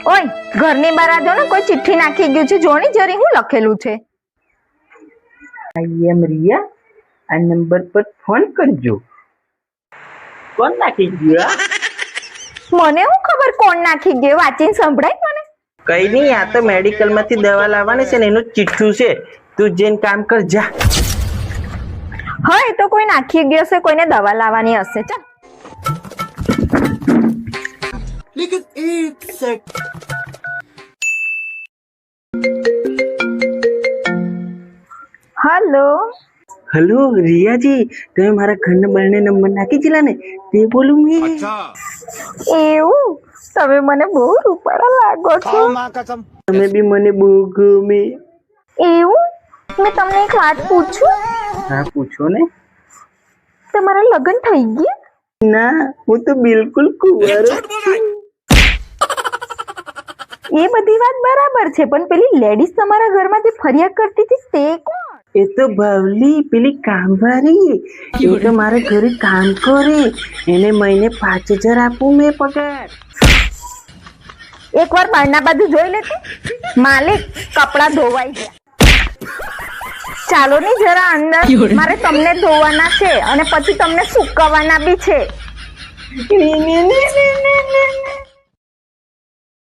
ઓય ઘરની બહાર આ જો ને કોઈ ચિઠ્ઠી નાખી ગયું છે જોણી જરી હું લખેલું છે આઈ એમ રિયા આ નંબર પર ફોન કરજો કોણ નાખી ગયું મને હું ખબર કોણ નાખી ગયું વાંચીને સંભળાય મને કઈ નહીં આ તો મેડિકલ માંથી દવા લાવવાની છે ને એનું ચિઠ્ઠું છે તું જઈને કામ કર જા હા એ તો કોઈ નાખી ગયો હશે કોઈને દવા લાવવાની હશે ચાલ લેકિન એક સેક હેલો हेलो रिया जी તમે મારા ઘરના બળને નંબર નાખી દીલા ને તે બોલું મેં એવું તમે મને બહુ રૂપાળા લાગો છો તમે બી મને બહુ ગમે એવું મેં તમને એક વાત પૂછું હા પૂછો ને તમારા લગ્ન થઈ ગયા ના હું તો બિલકુલ કુંવારો છું એ બધી વાત બરાબર છે પણ પેલી લેડીઝ તમારા ઘરમાંથી ફરિયાદ કરતી હતી તે કોણ એ તો બાવલી પેલી કામવાળી એ તો મારા ઘરે કામ કરે એને મહિને 5,000 આપું મેં પગાર એકવાર બહારના બાજુ જોઈ લેતી માલિક કપડા ધોવાઈ ગયા ચાલો ની જરા અંદર મારે તમને ધોવાના છે અને પછી તમને સુકવવાના બી છે